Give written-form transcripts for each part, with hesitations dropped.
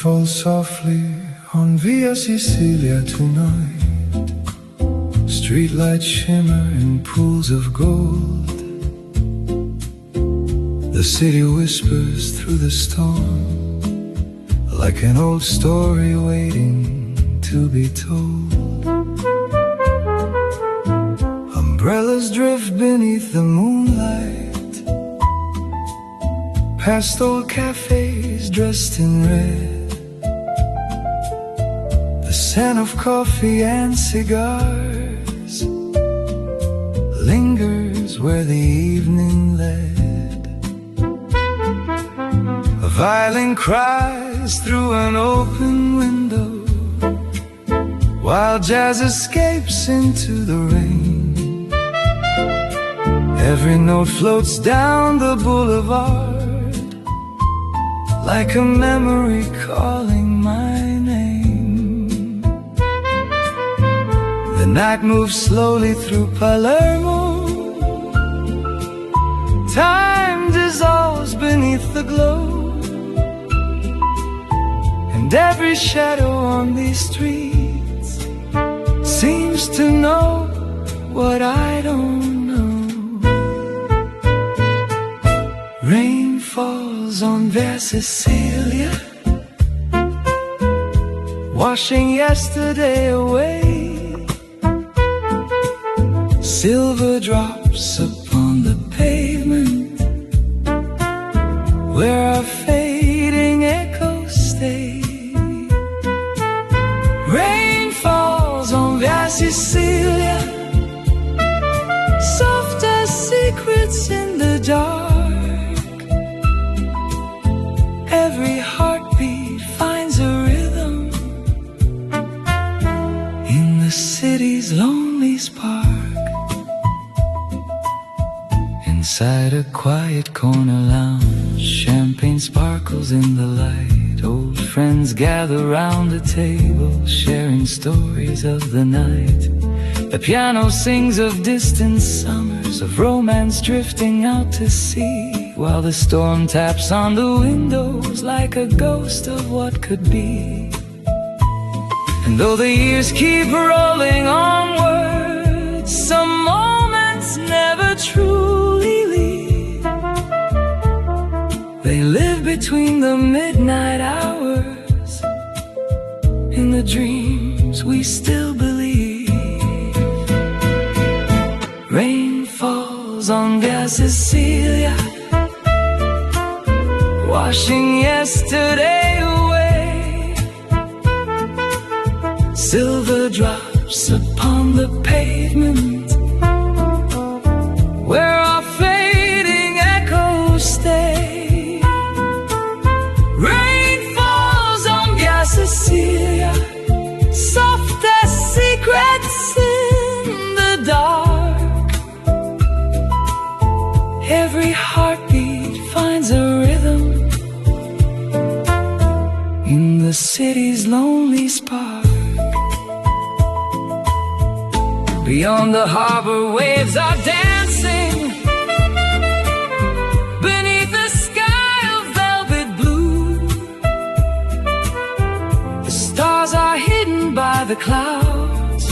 falls softly on Via Sicilia tonight. Streetlights shimmer in pools of gold. The city whispers through the storm, like an old story waiting to be told. Umbrellas drift beneath the moonlight, past old cafes dressed in red. The scent of coffee and cigars lingers where the evening led. A violin cries through an open window, while jazz escapes into the rain. Every note floats down the boulevard, like a memory calling my name. The night moves slowly through Palermo. Time dissolves beneath the glow, and every shadow on these streets seems to know what I don't know. Rain falls on Via Sicilia, washing yesterday away. Silver drops upon the pavement, where our fading echoes stay. Rain falls on Via Sicilia, soft as secrets in the dark. Every heartbeat finds a rhythm in the city's lonely spark. Inside a quiet corner lounge, champagne sparkles in the light. Old friends gather round the table, sharing stories of the night. The piano sings of distant summers, of romance drifting out to sea, while the storm taps on the windows like a ghost of what could be. And though the years keep rolling onward, some moments never truly leave. They live between the midnight hours, in the dreams we still believe. Rain falls on Via Sicilia, washing yesterday away. Silver drops upon the pavement, where our fading echoes stay. Rain falls on Via Sicilia, soft as secrets in the dark. Every heartbeat finds a rhythm in the city's lonely spark. Beyond the harbor, waves are dancing beneath the sky of velvet blue. The stars are hidden by the clouds,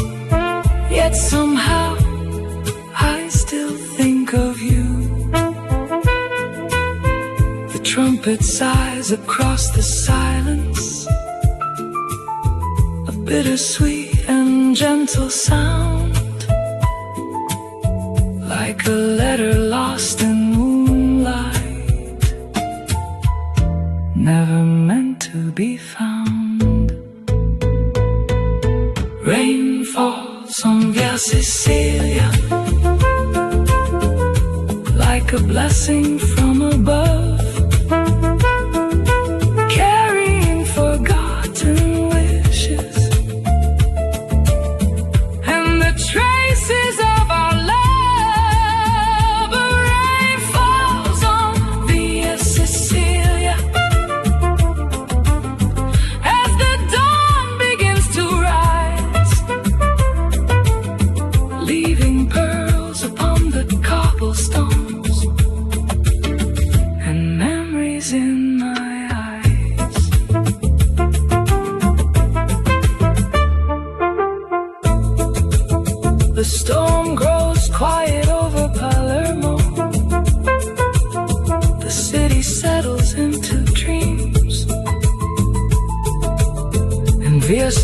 yet somehow I still think of you. The trumpet sighs across the silence, a bittersweet and gentle sound, like a letter lost in moonlight, never meant to be found. Rain falls on Via Sicilia, like a blessing from above, carrying forgotten wishes and the traces of our love. Leaving pearls upon the cobblestones, and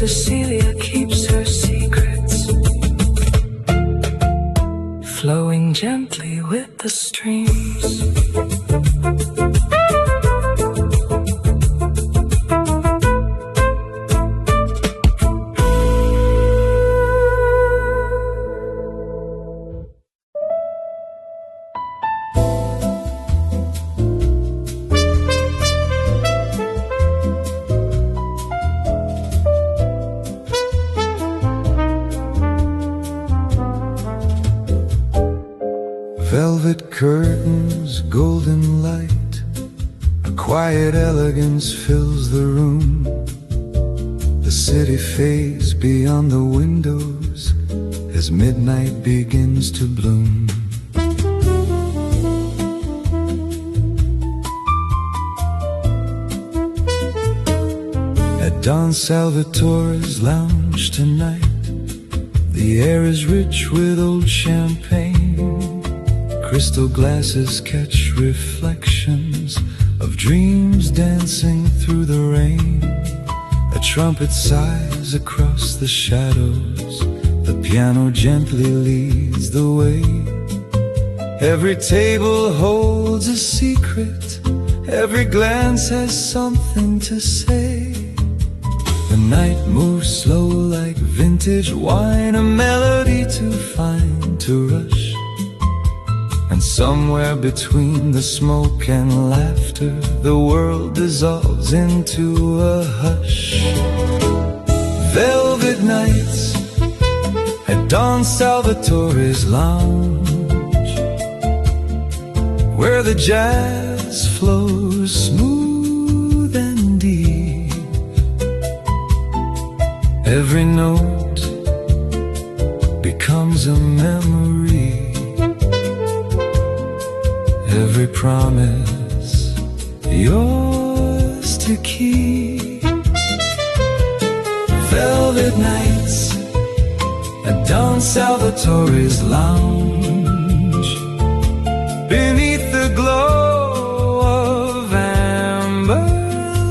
Cecilia keeps her secrets, flowing gently with the streams. Velvet curtains, golden light, a quiet elegance fills the room. The city fades beyond the windows as midnight begins to bloom. At Don Salvatore's lounge tonight, the air is rich with old champagne. Crystal glasses catch reflections of dreams dancing through the rain. A trumpet sighs across the shadows, the piano gently leads the way. Every table holds a secret, every glance has something to say. The night moves slow like vintage wine, a melody to find, to rush. And somewhere between the smoke and laughter, the world dissolves into a hush. Velvet nights at Don Salvatore's lounge, where the jazz flows smooth and deep. Every note becomes a memory, every promise yours to keep. Velvet nights at Don Salvatore's lounge, beneath the glow of amber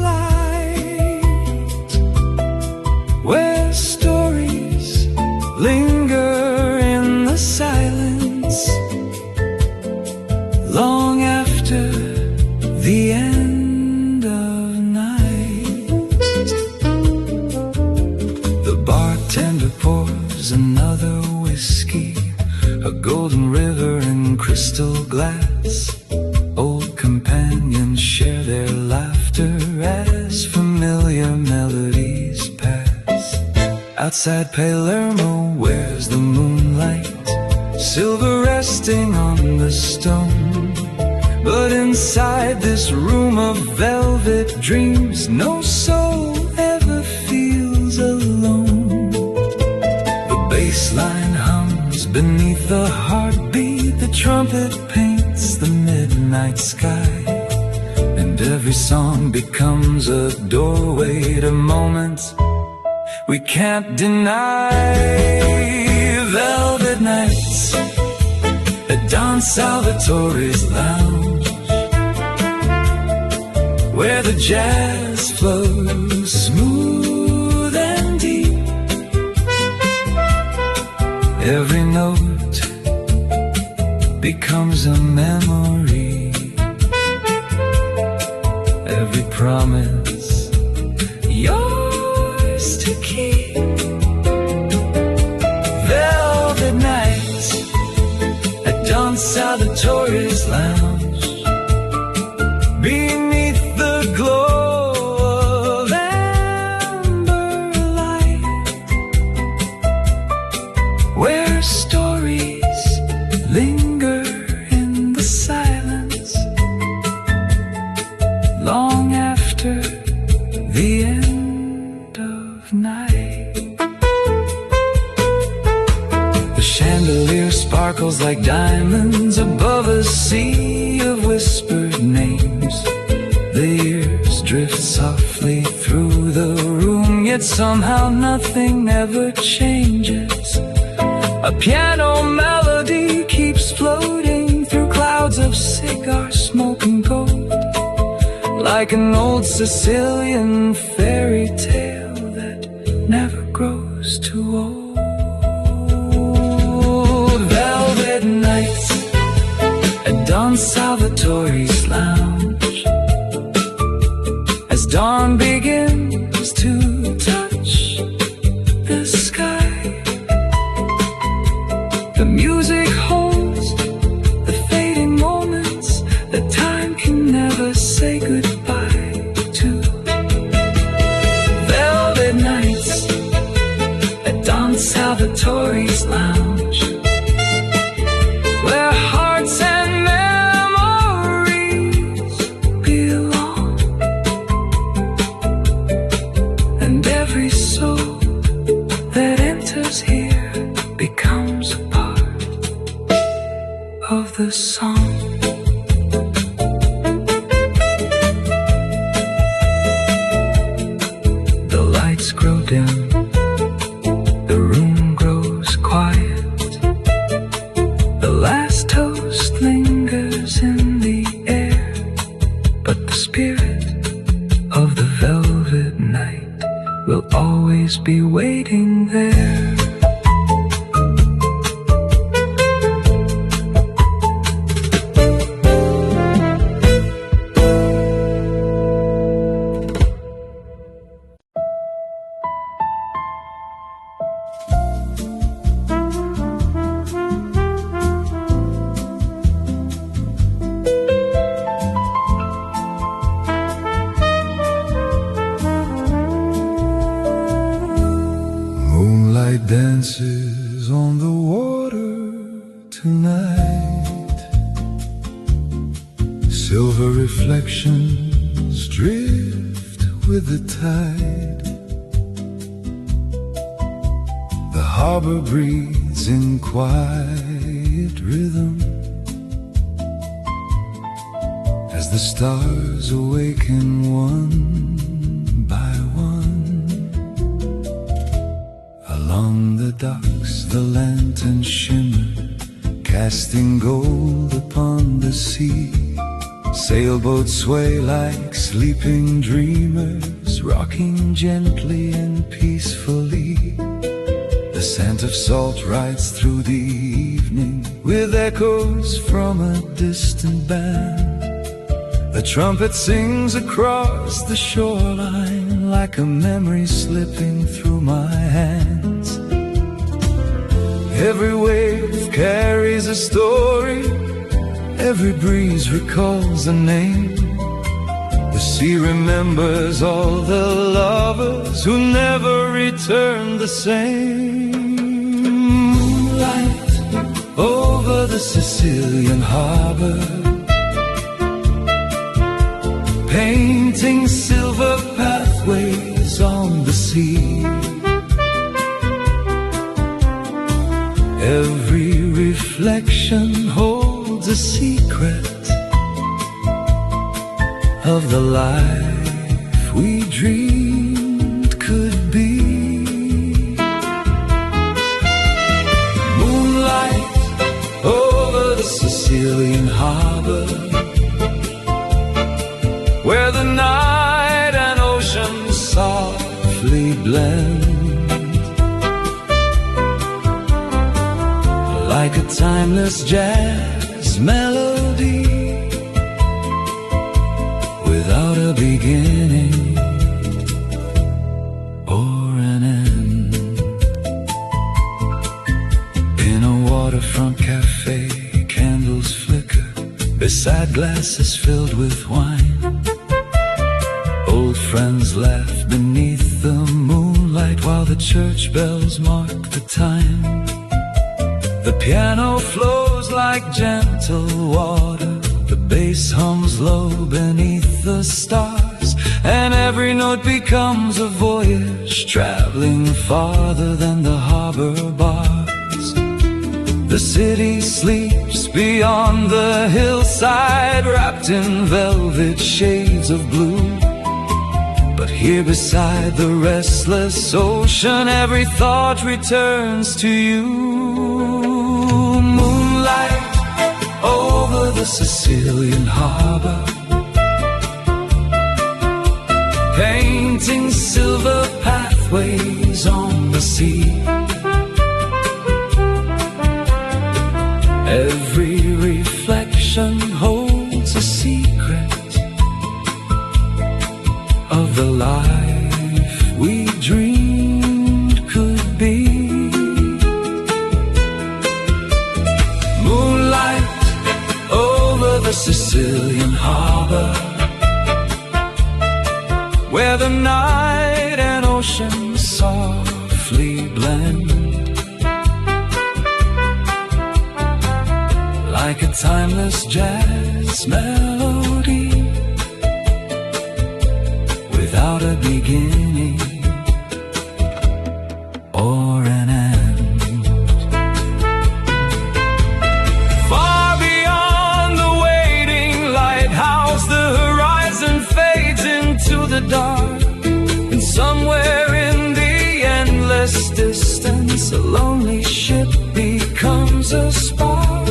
light, where stories linger in the silence, long after the end of night. The bartender pours another whiskey, a golden river in crystal glass. Old companions share their laughter as familiar melodies pass. Outside Palermo, where's the moonlight, silver resting on the stone. But inside this room of velvet dreams, no soul ever feels alone. The bass line hums beneath the heartbeat, the trumpet paints the midnight sky, and every song becomes a doorway to moments we can't deny. Velvet nights at Don Salvatore's lounge, where the jazz flows smooth and deep. Every note becomes a memory, every promise yours to keep. Velvet nights at Don Salvatore's lounge, beneath the glow of amber light, where stories linger in the silence, long after the end of night. The chandelier sparkles like diamonds above a sea of whispered names. The years drift softly through the room, yet somehow nothing ever changes. A piano melody keeps floating through clouds of cigar smoke and gold, like an old Sicilian fairy tale that never grows too old. Velvet nights at Don Salvatore's lounge, as dawn begins to touch the sky. The music holds the fading moments that time can never say goodbye to. Velvet nights at Don Salvatore's lounge, where hearts and memories belong, and every soul that enters here becomes a part of the song. The lights grow dim, the room grows quiet, the last toast lingers in the air, but the spirit of the velvet night will always be waiting there. Moonlight dances on the water tonight. Silver reflections drift with the tide. The harbor breathes in quiet rhythm as the stars awaken one by one. Along the docks the lanterns shimmer, casting gold upon the sea. Sailboats sway like sleeping dreamers, rocking gently and peacefully. The scent of salt rides through the evening with echoes from a distant band. The trumpet sings across the shoreline like a memory slipping through my hands. Every wave carries a story, every breeze recalls a name. The sea remembers all the lovers who never return the same. Moonlight over the Sicilian harbor, painting silver pathways on the sea. Every reflection holds a secret of the life we dreamed could be. Moonlight over the Sicilian harbor, where the night and ocean softly blend, like a timeless jazz melody without a beginning or an end. In a waterfront cafe, candles flicker beside glasses filled with wine. Old friends laugh beneath the moonlight while the church bells mark the time. The piano flows like gentle water, the bass hums low beneath the stars, and every note becomes a voyage traveling farther than the harbor bars. The city sleeps beyond the hillside, wrapped in velvet shades of blue. But here beside the restless ocean, every thought returns to you. Moonlight over the Sicilian harbor, painting silver paths pathways on the sea. Every reflection holds a secret of the life we dreamed could be. Moonlight over the Sicilian harbor, where the night and ocean softly blend, like a timeless jazz melody without a beginning or an end. Far beyond the waiting lighthouse, the horizon fades into the dark, and somewhere in the endless distance, a lonely ship becomes a spark.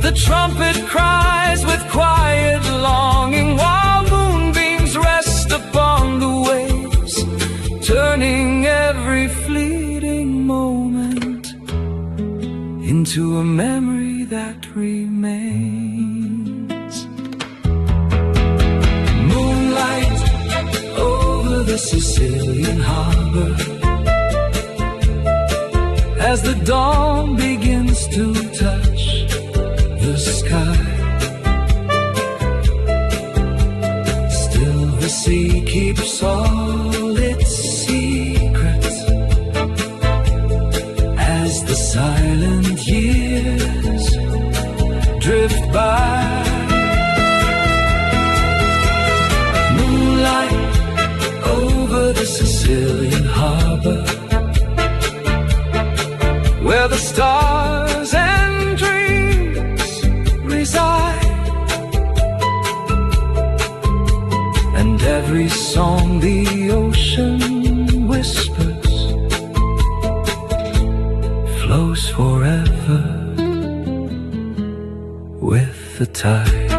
The trumpet cries with quiet longing, while moonbeams rest upon the waves, turning every fleeting moment into a memory that remains. Moonlight over the Sicilian harbor, as the dawn begins to touch the sky, still the sea keeps all its secrets as the silent years drift by. Moonlight over the Sicilian harbor, where the stars and dreams reside, and every song the ocean whispers flows forever with the tide.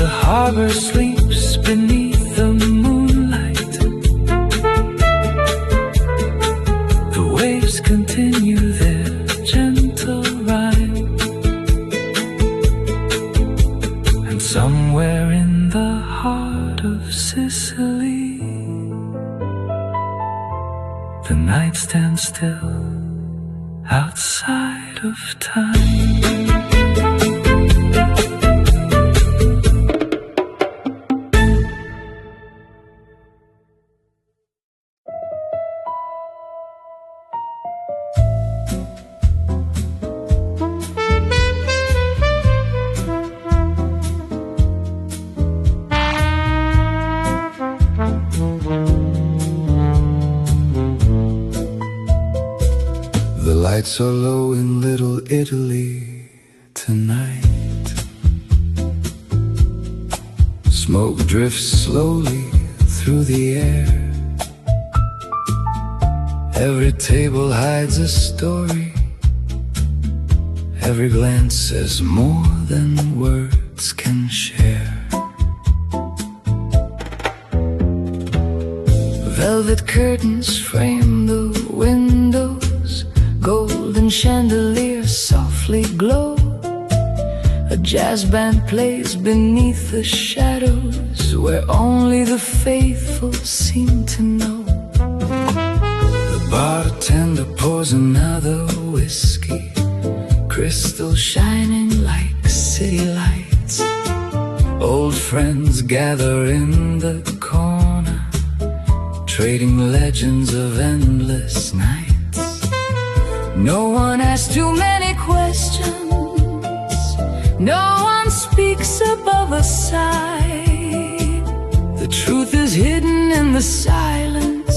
The harbor sleeps beneath the moonlight, the waves continue their gentle ride, and somewhere in the heart of Sicily, the night stands still outside of time. The lights are low in Little Italy tonight. Smoke drifts slowly through the air. Every table hides a story. Every glance says more than words can share. Velvet curtains frame the windows, golden chandeliers softly glow. A jazz band plays beneath the shadows, where only the faithful seem to know. The bartender pours another whiskey, crystal shining like city lights. Old friends gather in the corner, trading legends of endless nights. No one asks too many questions, no one speaks above a sigh. The truth is hidden in the silence,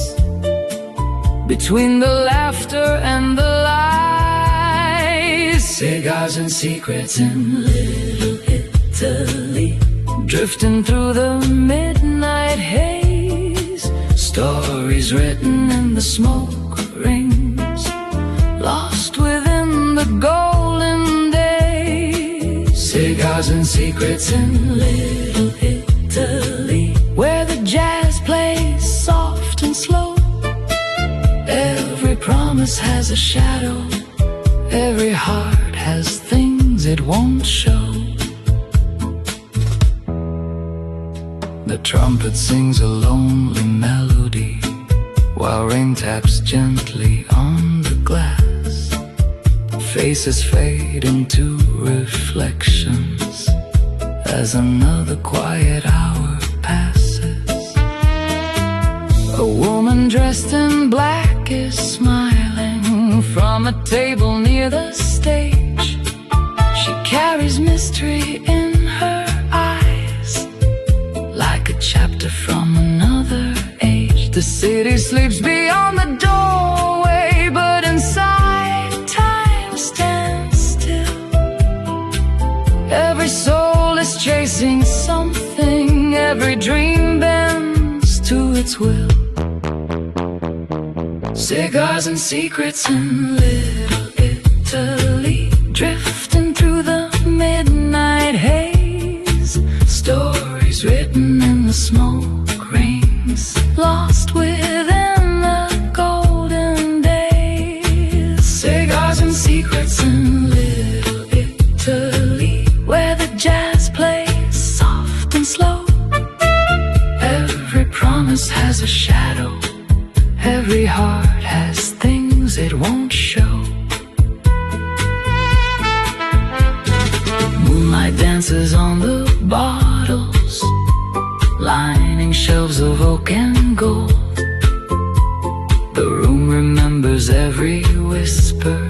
between the laughter and the lies. Cigars and secrets in Little Italy, drifting through the midnight haze. Stories written in the smoke rings, lost within the golden days. Cigars and secrets in Little Italy, where the jazz promise has a shadow. Every heart has things it won't show. The trumpet sings a lonely melody while rain taps gently on the glass. Faces fade into reflections as another quiet hour passes. A woman dressed in black is smiling from a table near the stage. She carries mystery in her eyes, like a chapter from another age. The city sleeps beyond the doorway, but inside time stands still. Every soul is chasing something, every dream bends to its will. Cigars and secrets in Little Italy, drifting through the midnight haze. Stories written in the smoke rings, lost within the golden days. Cigars and secrets in Little Italy, where the jazz plays soft and slow. Every promise has a shadow. Every heart has things it won't show. Moonlight dances on the bottles, lining shelves of oak and gold. The room remembers every whisper,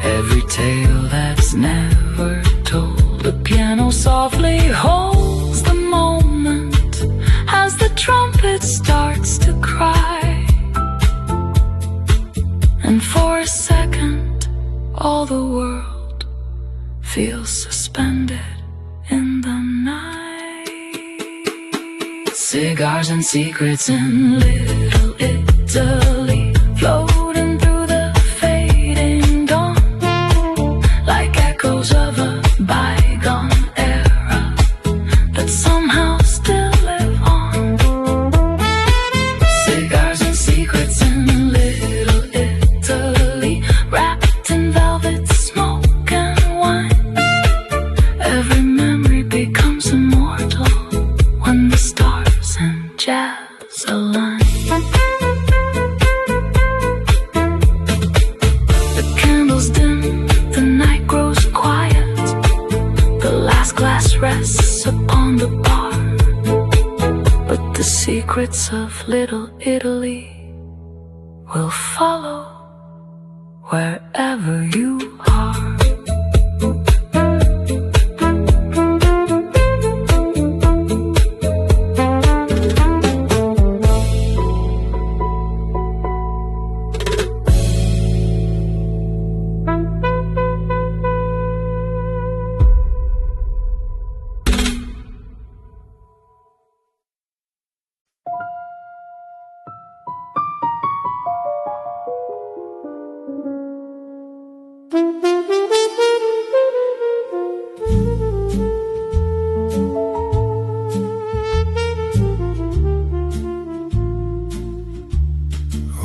every tale that's never told. The piano softly holds the moment as the trumpet starts to cry. And for a second, all the world feels suspended in the night. Cigars and secrets in Little Italy, floating through the fading dawn, like echoes of a bygone era that somehow still live on. Cigars and secrets in Little Italy, wrapped in velvet, smoke and wine. Every memory becomes immortal when the stars and jazz align. The candles dim, the night grows quiet. The last glass rests upon the bar, but the secrets of Little Italy will follow wherever you are.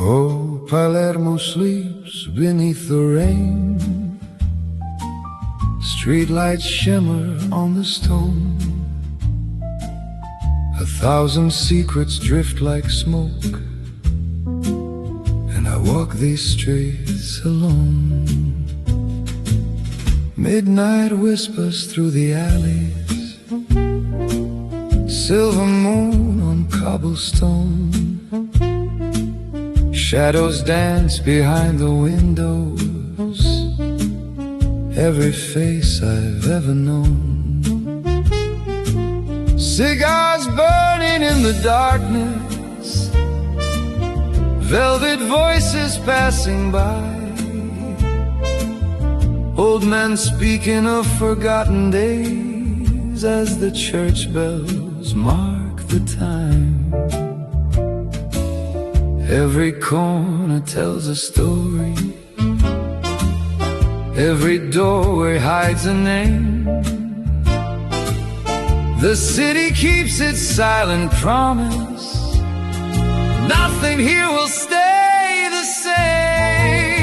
Oh, Palermo sleeps beneath the rain. Streetlights shimmer on the stone. 1,000 secrets drift like smoke, and I walk these streets alone. Midnight whispers through the alleys, silver moon on cobblestone. Shadows dance behind the windows, every face I've ever known. Cigars burning in the darkness, velvet voices passing by, old men speaking of forgotten days as the church bells mark the time. Every corner tells a story, every doorway hides a name. The city keeps its silent promise, nothing here will stay the same.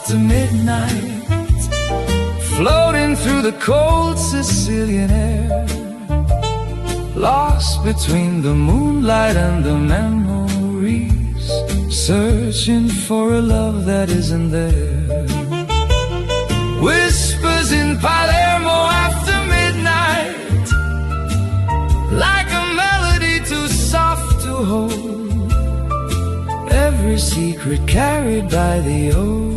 after midnight, floating through the cold Sicilian air, lost between the moonlight and the memories, searching for a love that isn't there. Whispers in Palermo after midnight, like a melody too soft to hold, every secret carried by the ocean,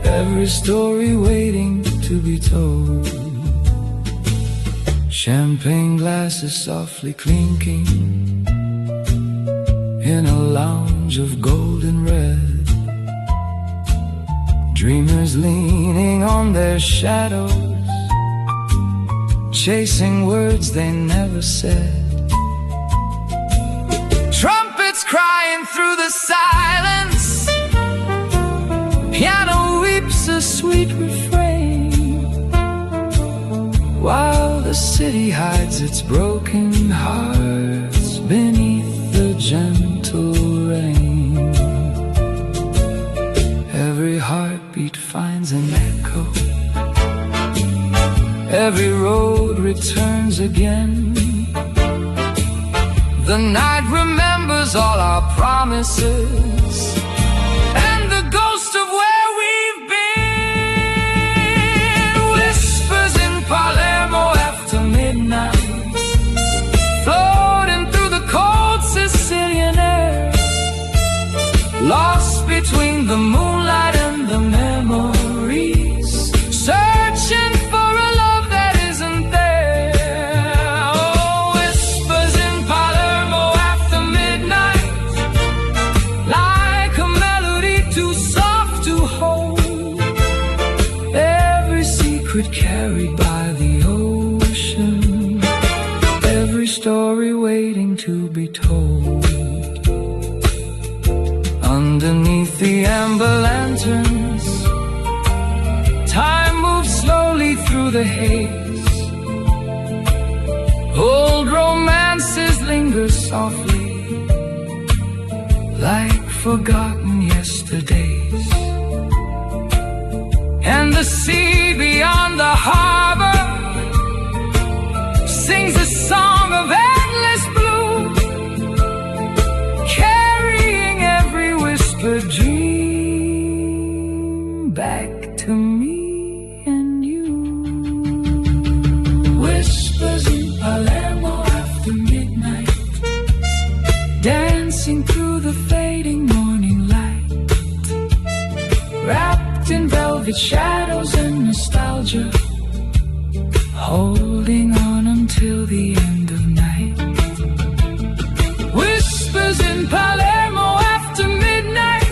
every story waiting to be told. Champagne glasses softly clinking in a lounge of golden red, dreamers leaning on their shadows, chasing words they never said. Trumpets crying through the silence, piano weeps a sweet refrain, while the city hides its broken hearts beneath the gentle rain. Every heartbeat finds an echo, every road returns again. The night remembers all our promises and the ghost of where we've been. Whispers in Palermo after midnight, floating through the cold Sicilian air, lost between the moonlight and the memories, searching for a love that isn't there. Oh, whispers in Palermo after midnight, like a melody too soft to hold, every secret carried by the ocean, every story waiting to be told. Underneath the amber lanterns, time moves slowly through the haze. Old romances linger softly, like forgotten yesterdays. And the sea beyond the harbor sings a song of endless blue, carrying every whispered dream back to me and you. Whispers in Palermo after midnight, dancing through the fading morning light, wrapped in velvet shadows and nostalgia, holding on until the end of night. Whispers in Palermo after midnight,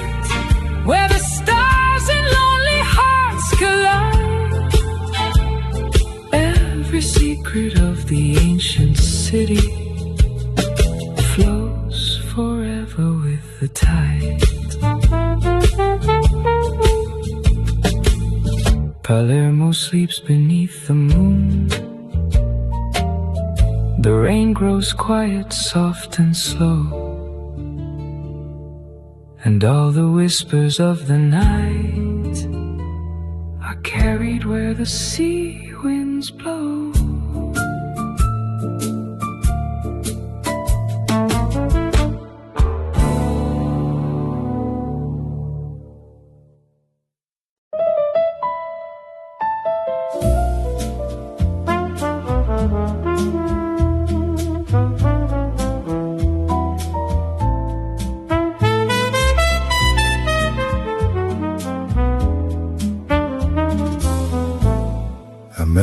where the stars and lonely hearts collide, every secret of the ancient city flows forever with the tide. Palermo sleeps beneath the moon, the rain grows quiet, soft and slow, and all the whispers of the night are carried where the sea winds blow.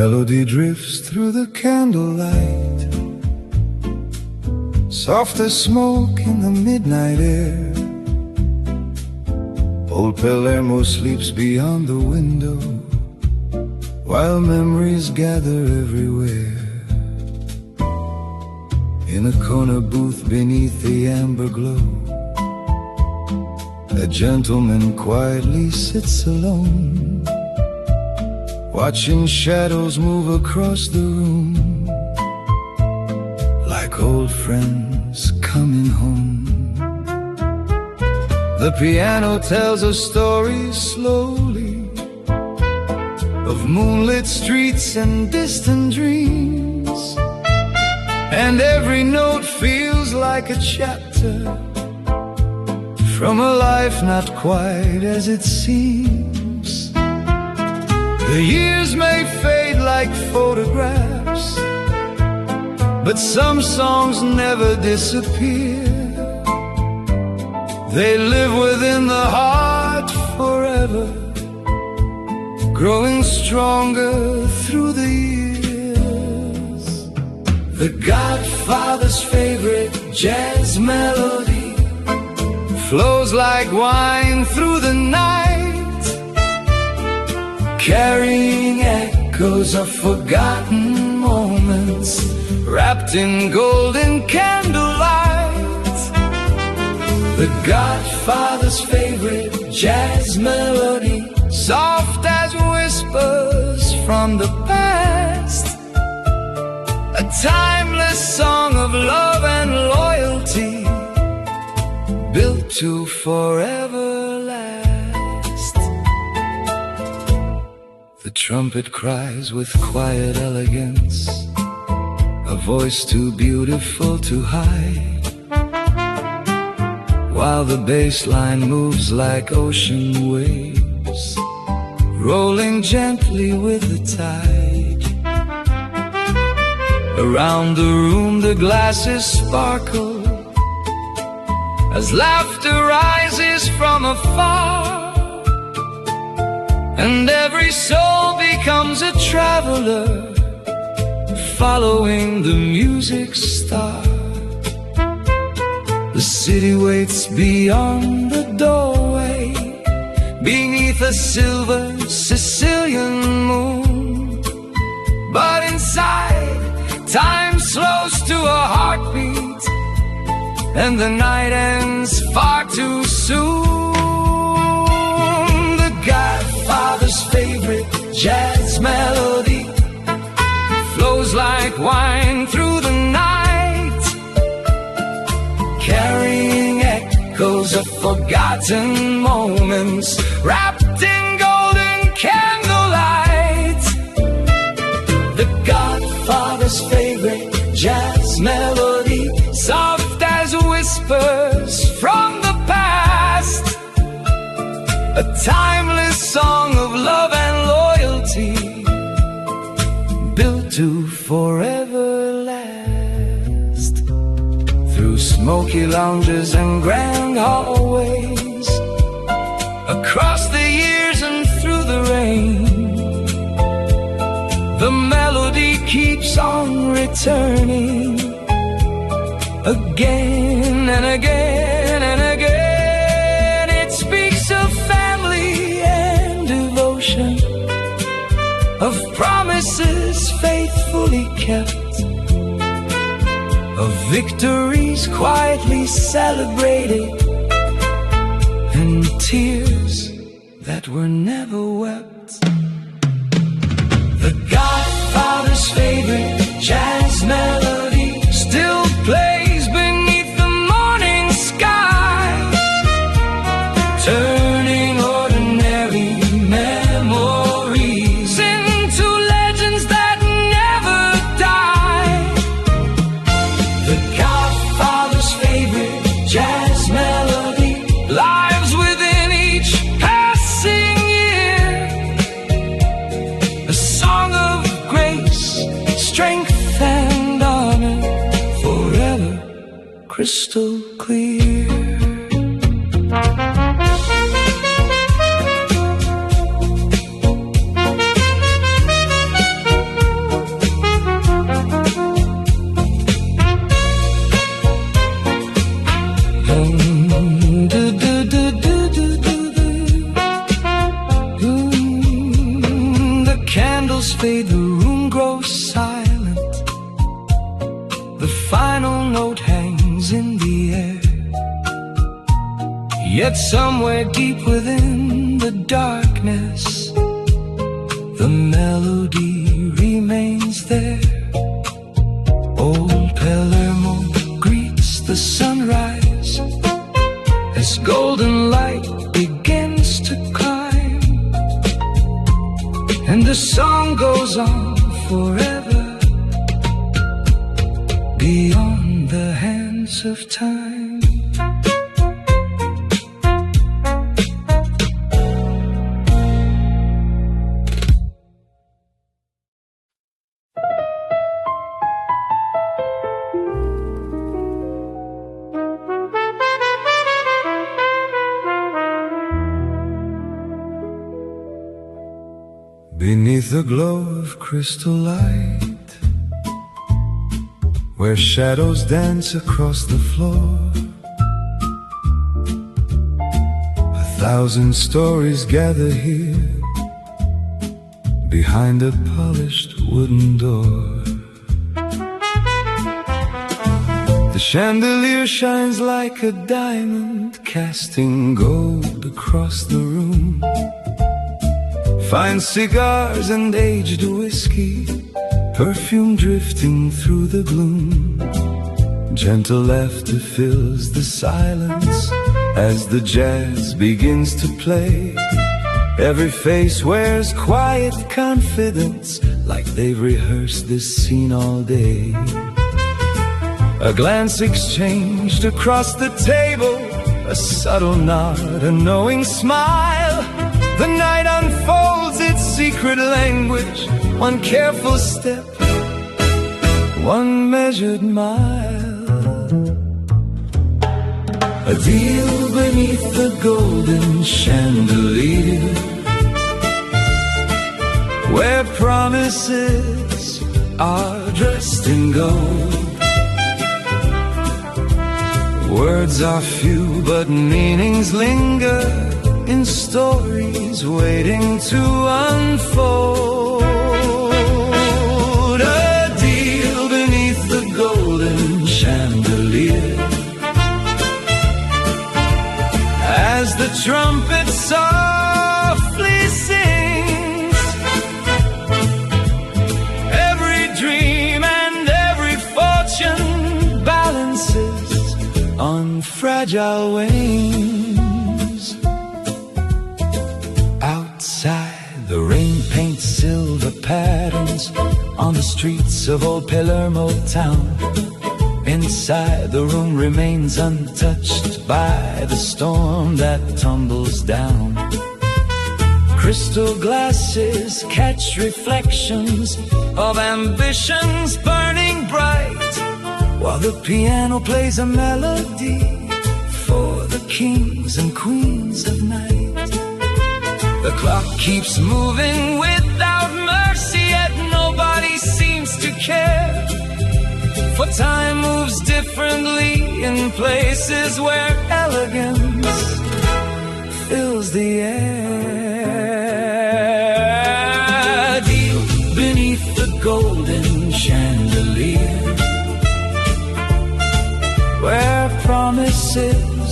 Melody drifts through the candlelight, soft as smoke in the midnight air. Old Palermo sleeps beyond the window, while memories gather everywhere. In a corner booth beneath the amber glow, a gentleman quietly sits alone, watching shadows move across the room, like old friends coming home. The piano tells a story slowly of moonlit streets and distant dreams, and every note feels like a chapter from a life not quite as it seems. The years may fade like photographs, but some songs never disappear. They live within the heart forever, growing stronger through the years. The Godfather's favorite jazz melody flows like wine through the night, carrying echoes of forgotten moments wrapped in golden candlelight. The Godfather's favorite jazz melody, soft as whispers from the past, a timeless song of love and loyalty, built to forever last. The trumpet cries with quiet elegance, a voice too beautiful to hide, while the bass line moves like ocean waves, rolling gently with the tide. Around the room the glasses sparkle as laughter rises from afar, and every soul becomes a traveler, following the music's star. The city waits beyond the doorway, beneath a silver Sicilian moon. But inside, time slows to a heartbeat, and the night ends far too soon. The Godfather's favorite jazz melody flows like wine through the night, carrying echoes of forgotten moments wrapped in golden candlelight. The Godfather's favorite jazz melody, soft as whispers from the past, a timeless song of love and loyalty, built to forever last. Through smoky lounges and grand hallways, across the years and through the rain, the melody keeps on returning, again and again and again. It speaks of family and devotion, of promises faithfully kept, of victories quietly celebrated, and tears that were never wept. The Godfather's favorite jazz melody still plays beneath the morning sky, turning ordinary memories into legends that never die. The Godfather's favorite jazz melody lives within each passing year, a song of grace, strength and honor, forever crystal clear. The candles fade, the room grows silent, the final note hangs in the air. Yet somewhere deep within the darkness, the melody remains there. Old Palermo greets the sunrise as golden light goes on forever, beyond the hands of time. Beneath the glow of crystal light, where shadows dance across the floor, 1,000 stories gather here, behind a polished wooden door. The chandelier shines like a diamond, casting gold across the room. Fine cigars and aged whiskey, perfume drifting through the gloom. Gentle laughter fills the silence as the jazz begins to play. Every face wears quiet confidence, like they've rehearsed this scene all day. A glance exchanged across the table, a subtle nod, a knowing smile. The night unfolds its secret language, one careful step, one measured mile. A deal beneath the golden chandelier, where promises are dressed in gold. Words are few, but meanings linger in stories waiting to unfold. A deal beneath the golden chandelier, as the trumpet softly sings. Every dream and every fortune balances on fragile wings. Outside, the rain paints silver patterns on the streets of old Palermo town. Inside, the room remains untouched by the storm that tumbles down. Crystal glasses catch reflections of ambitions burning bright, while the piano plays a melody for the kings and queens of night. The clock keeps moving without mercy, yet nobody seems to care. For time moves differently in places where elegance fills the air. Deal beneath the golden chandelier, where promises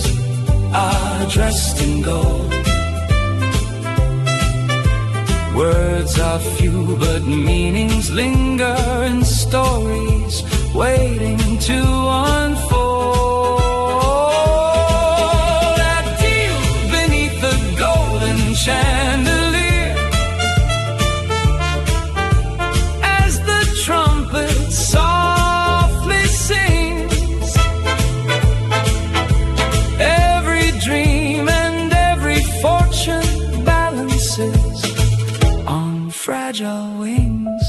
are dressed in gold. Words are few, but meanings linger in stories waiting to unfold. That deal beneath the golden chandelier, as the trumpet softly sings. Every dream and every fortune balances on fragile wings.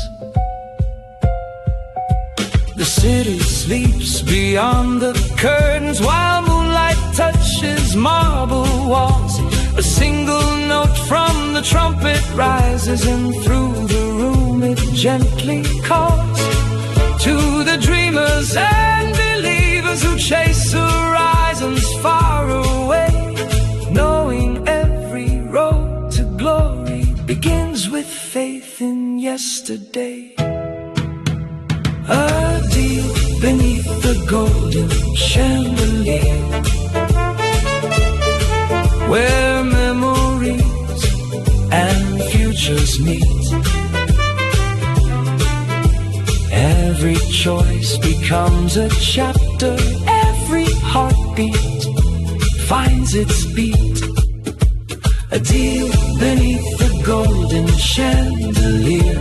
The city sleeps beyond the curtains, while moonlight touches marble walls. A single note from the trumpet rises, and through the room it gently calls to the dreamers and believers who chase horizons far away, knowing every road to glory begins with faith in yesterday. A deal beneath the golden chandelier, where memories and futures meet. Every choice becomes a chapter, every heartbeat finds its beat. A deal beneath the golden chandelier,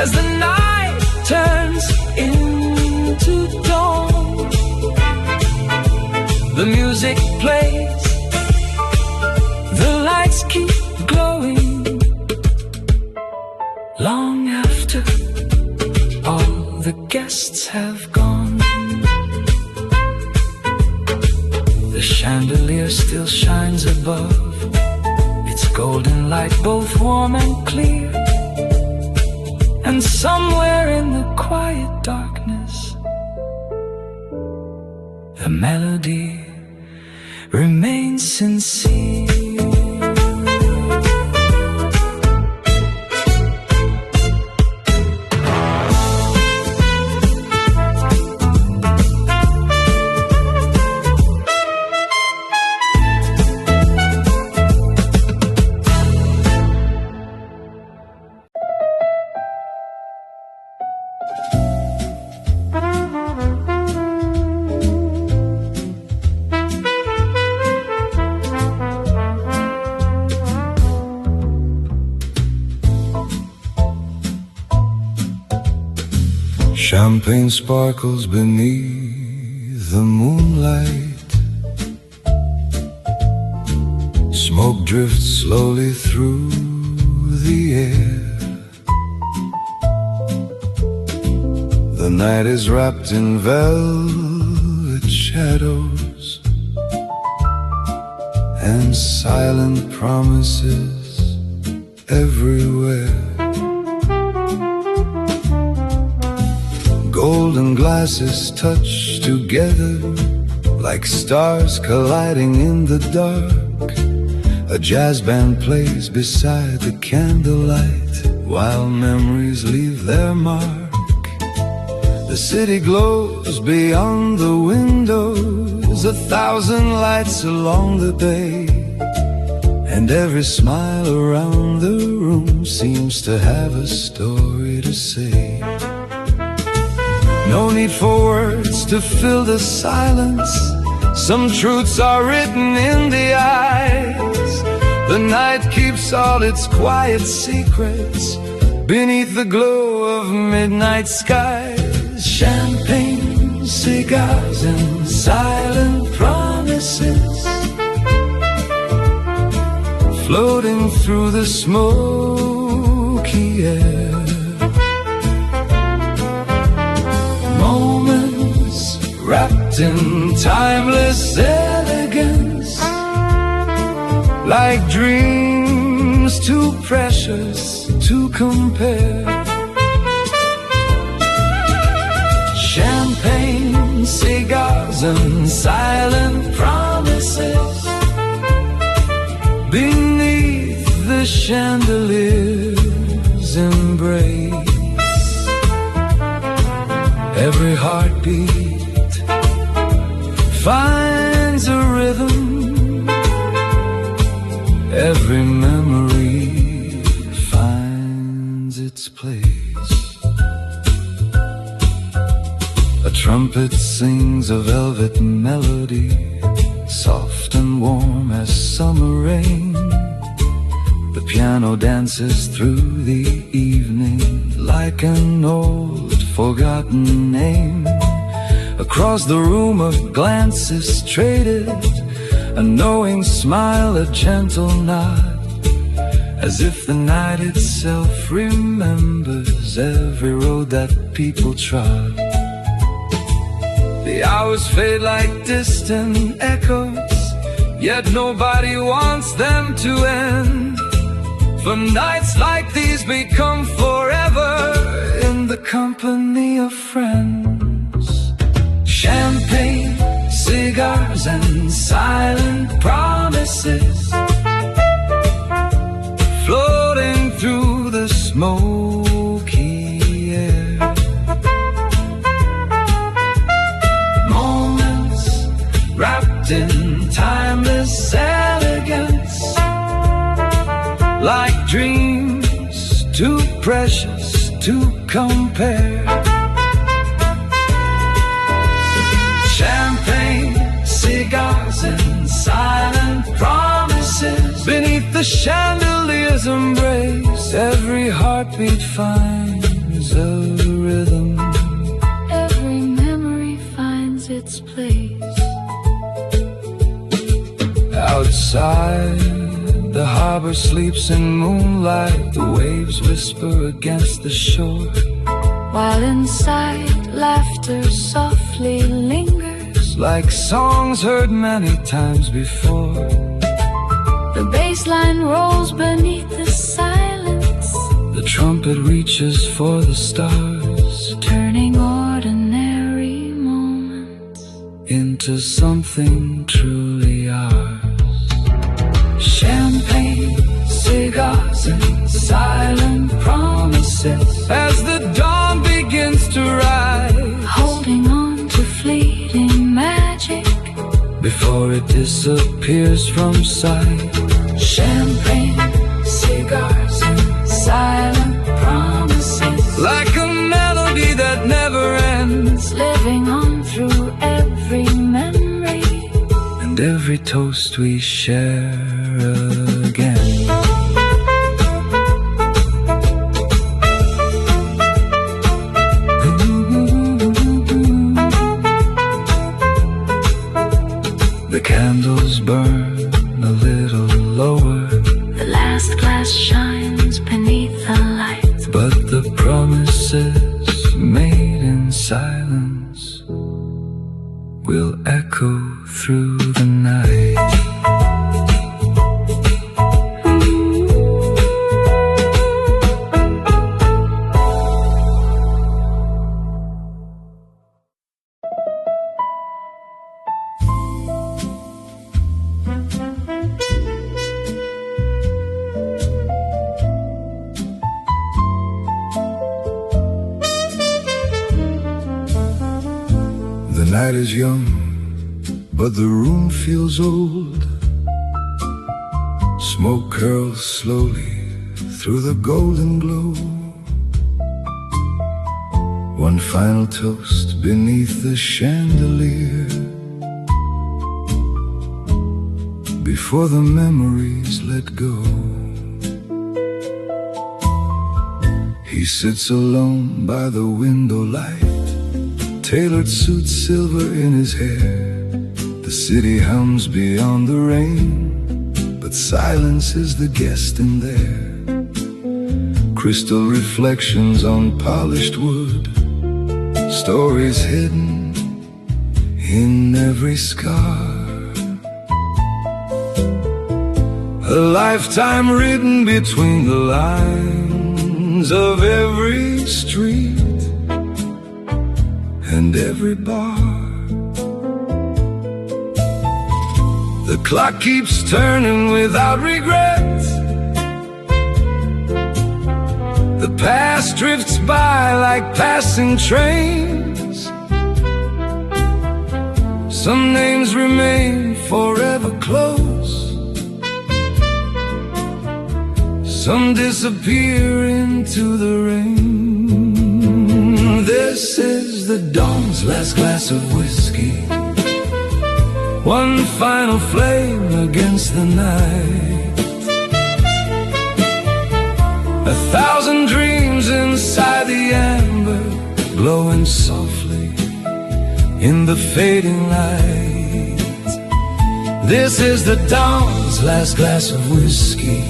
as the night turns into dawn. The music plays, the lights keep glowing, long after all the guests have gone. The chandelier still shines above, its golden light both warm and clear. And somewhere in the quiet darkness, the melody remains sincere. Champagne sparkles beneath the moonlight. Smoke drifts slowly through the air. The night is wrapped in velvet shadows and silent promises everywhere. Golden glasses touch together like stars colliding in the dark. A jazz band plays beside the candlelight while memories leave their mark. The city glows beyond the windows, 1,000 lights along the bay, and every smile around the room seems to have a story to say. No need for words to fill the silence. Some truths are written in the eyes. The night keeps all its quiet secrets beneath the glow of midnight skies. Champagne, cigars, and silent promises floating through the smoky air. Wrapped in timeless elegance, like dreams too precious to compare. Champagne, cigars, and silent promises beneath the chandelier's embrace. Every heartbeat finds a rhythm, every memory finds its place. A trumpet sings a velvet melody, soft and warm as summer rain. The piano dances through the evening like an old forgotten name. Across the room a glance is traded, a knowing smile, a gentle nod, as if the night itself remembers every road that people trod. The hours fade like distant echoes, yet nobody wants them to end. For nights like these become forever in the company of friends. Champagne, cigars, and silent promises floating through the smoky air. Moments wrapped in timeless elegance, like dreams too precious to compare. Champagne, cigars, and silent promises beneath the chandelier's embrace. Every heartbeat finds beats a rhythm. Every memory finds its place. Outside, the harbor sleeps in moonlight. The waves whisper against the shore, While inside, laughter softly lingers. like songs heard many times before. The bass line rolls beneath the silence, The trumpet reaches for the stars, turning ordinary moments into something truly ours. Champagne, cigars, and silent promises as the dawn begins to rise, holding on to fleeting magic. before it disappears from sight. Champagne, cigars, and silent promises, Like a melody that never ends, living on through every memory. and every toast we share again. The candles burn a little lower, The last glass shines beneath the light. but the promises made in silence will echo through the night. The night is young, but the room feels old. Smoke curls slowly through the golden glow. One final toast beneath the chandelier, before the memories let go. He sits alone by the window light, tailored suit silver in his hair. The city hums beyond the rain, but silence is the guest in there. Crystal reflections on polished wood, stories hidden in every scar. A lifetime written between the lines of every street and every bar. The clock keeps turning without regret. The past drifts by like passing trains. Some names remain forever close, some disappear into the rain. This is the dawn's last glass of whiskey, one final flame against the night. 1,000 dreams inside the amber, glowing softly in the fading light. This is the dawn's last glass of whiskey,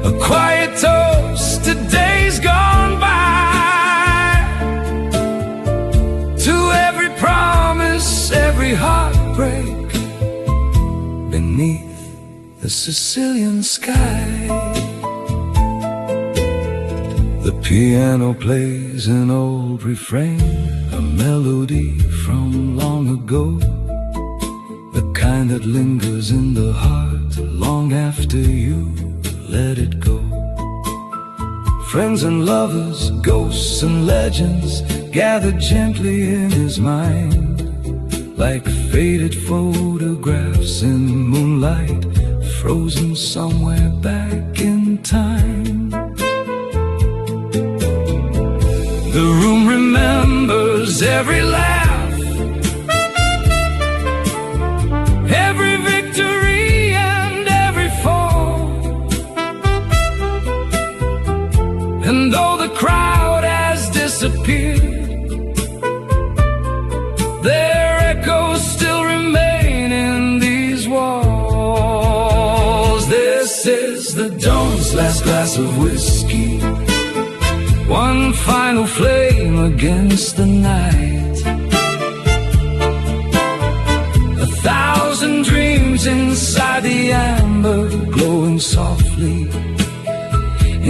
a quiet toast to days gone by, to every promise, every heartbreak beneath the Sicilian sky. The piano plays an old refrain, a melody from long ago, the kind that lingers in the heart long after you let it go. Friends and lovers, ghosts and legends gathered gently in his mind, like faded photographs in moonlight, frozen somewhere back in time. The room remembers every laugh, every victory and every fall. And though the crowd the dawn's last glass of whiskey, one final flame against the night. 1,000 dreams inside the amber, glowing softly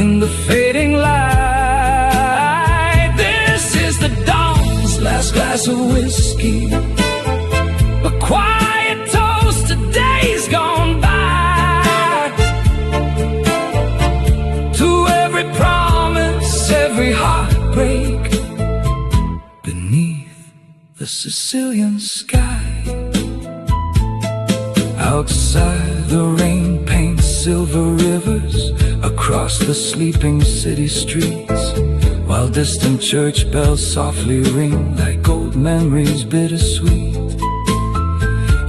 in the fading light. This is the dawn's last glass of whiskey, a quiet toast to days gone by, to every promise, every heartbreak beneath the Sicilian sky. Outside, the rain paints silver rivers across the sleeping city streets, while distant church bells softly ring like old memories bittersweet.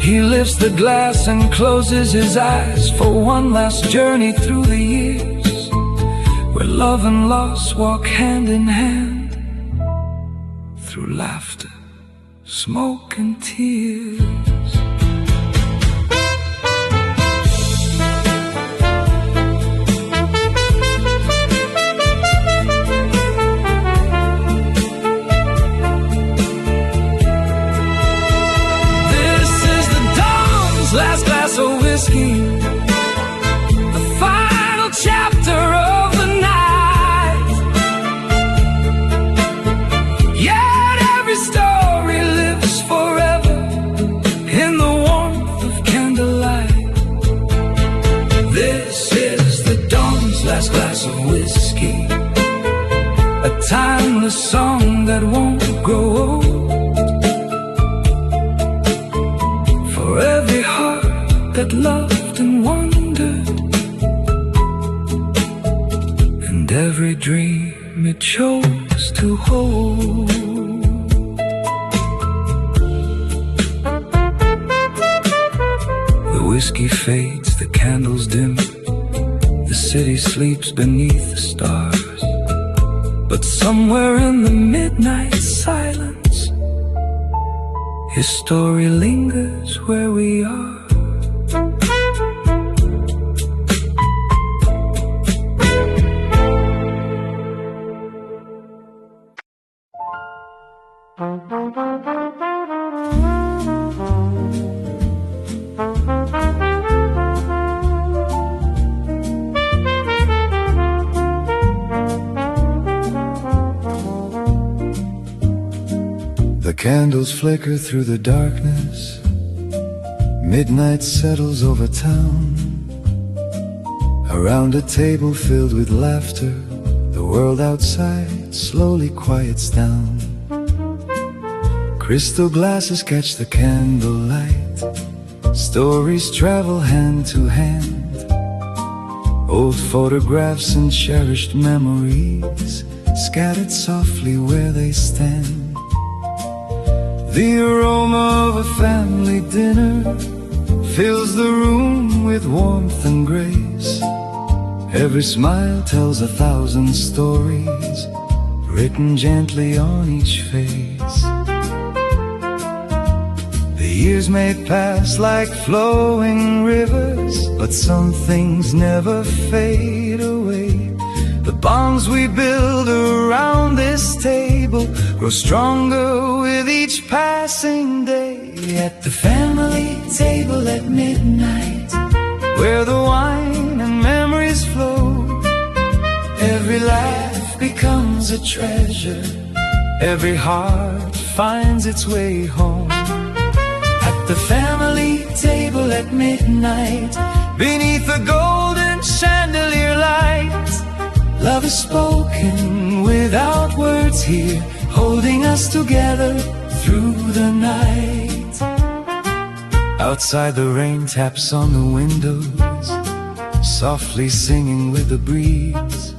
He lifts the glass and closes his eyes for one last journey through the years, where love and loss walk hand in hand, through laughter, smoke and tears. Last glass of whiskey, the final chapter of the night. Yet every story lives forever in the warmth of candlelight. This is the dawn's last glass of whiskey, a timeless song that won't grow old. For every heart that loved and wondered, and every dream it chose to hold. The whiskey fades, the candles dim, the city sleeps beneath the stars. But somewhere in the midnight silence, his story lingers where we are. The candles flicker through the darkness, midnight settles over town. Around a table filled with laughter, the world outside slowly quiets down. Crystal glasses catch the candlelight, stories travel hand to hand. Old photographs and cherished memories scattered softly where they stand. The aroma of a family dinner fills the room with warmth and grace. Every smile tells 1,000 stories written gently on each face. The years may pass like flowing rivers, but some things never fade away. The bonds we build around this table grow stronger with each passing day. At the family table at midnight, where the wine and memories flow, every laugh becomes a treasure, every heart finds its way home. At the family table at midnight, beneath the golden chandelier light, love is spoken without words here, holding us together through the night. Outside, the rain taps on the windows, softly singing with the breeze.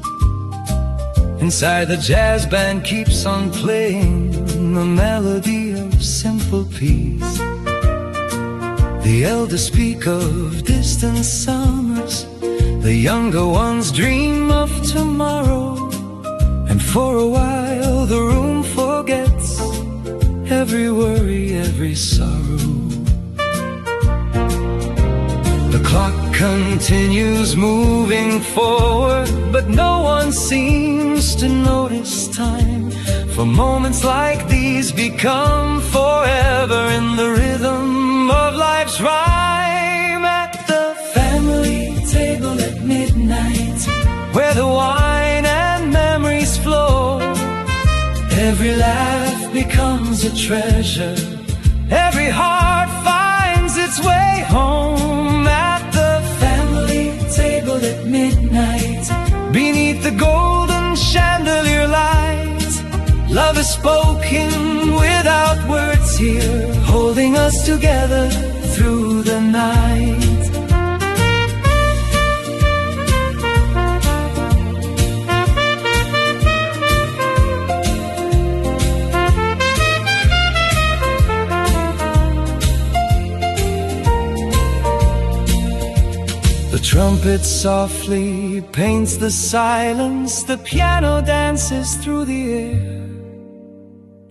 Inside, the jazz band keeps on playing the melody of simple peace. The elders speak of distant summers, the younger ones dream of tomorrow, and for a while the room forgets every worry, every sorrow. The clock continues moving forward, but no one seems to notice time. For moments like these become forever in the rhythm of life's rhyme. At the family table at midnight, where the wine and memories flow, every laugh becomes a treasure, every heart finds its way home. At the family table at midnight, beneath the golden chandelier light, love is spoken without words here, holding us together through the night. The trumpet softly paints the silence, the piano dances through the air,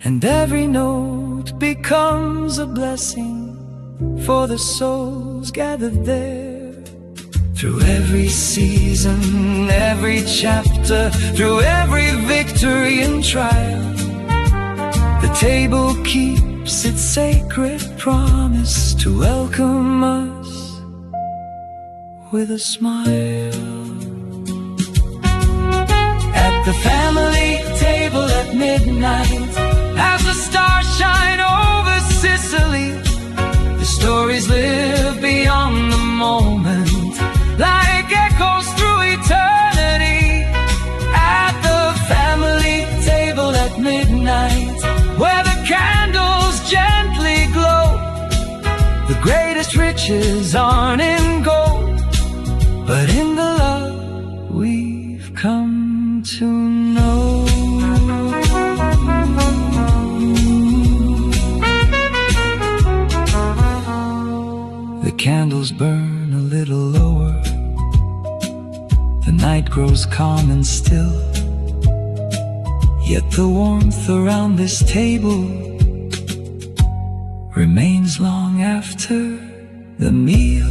and every note becomes a blessing for the souls gathered there. Through every season, every chapter, through every victory and trial, the table keeps its sacred promise to welcome us with a smile. At the family table at midnight, as the stars shine over Sicily, the stories live beyond the moment, like echoes through eternity. At the family table at midnight, where the candles gently glow, the greatest riches aren't in gold, but in the love we've come to know. The candles burn a little lower, the night grows calm and still, yet the warmth around this table remains long after the meal.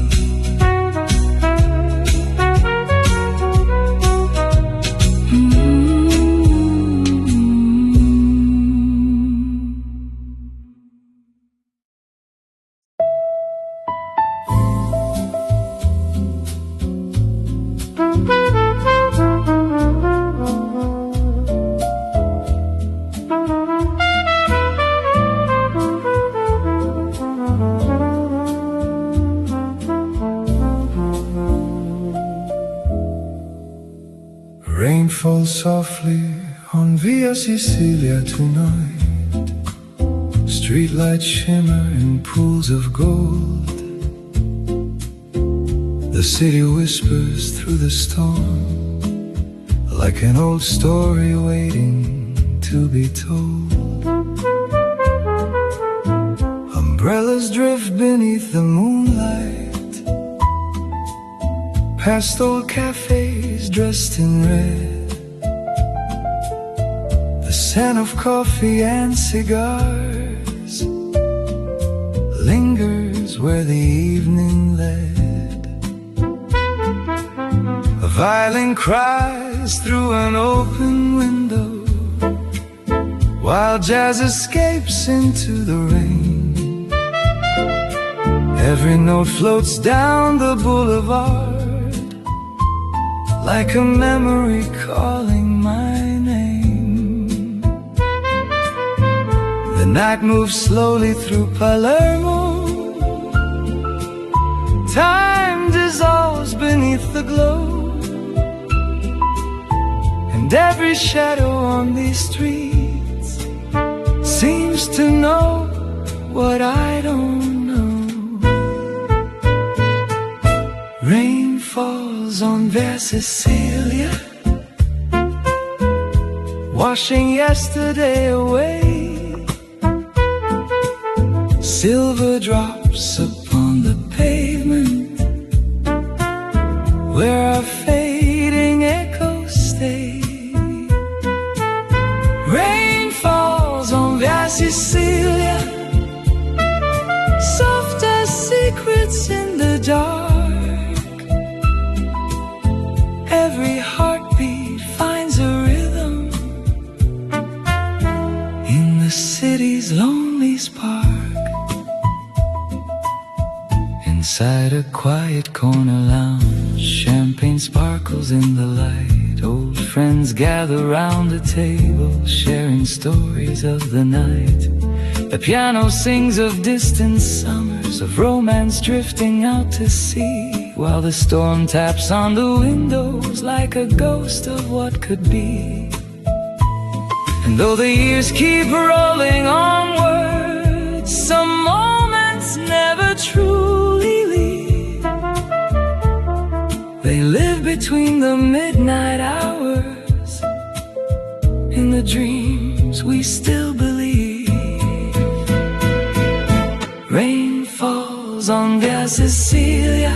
Rain falls softly on Via Sicilia tonight. Streetlights shimmer in pools of gold. The city whispers through the storm, like an old story waiting to be told. Umbrellas drift beneath the moonlight, past old cafes dressed in red. The scent of coffee and cigars lingers where the evening led. A violin cries through an open window, while jazz escapes into the rain. Every note floats down the boulevard, like a memory calling my name. The night moves slowly through Palermo, time dissolves beneath the glow, and every shadow on these streets seems to know what I don't know. Rain falls on Via Sicilia, washing yesterday away. Silver drops upon the pavement, where our fading echoes stay. Rain falls on Via Sicilia, soft as secrets in the dark. Inside a quiet corner lounge, champagne sparkles in the light. Old friends gather round the table, sharing stories of the night. The piano sings of distant summers, of romance drifting out to sea, while the storm taps on the windows like a ghost of what could be. And though the years keep rolling onward, some moments never truly leave. They live between the midnight hours, in the dreams we still believe. Rain falls on Via Sicilia,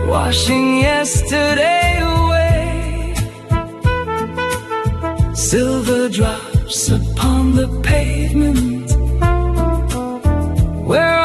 washing yesterday away. Silver drops upon the pavement, where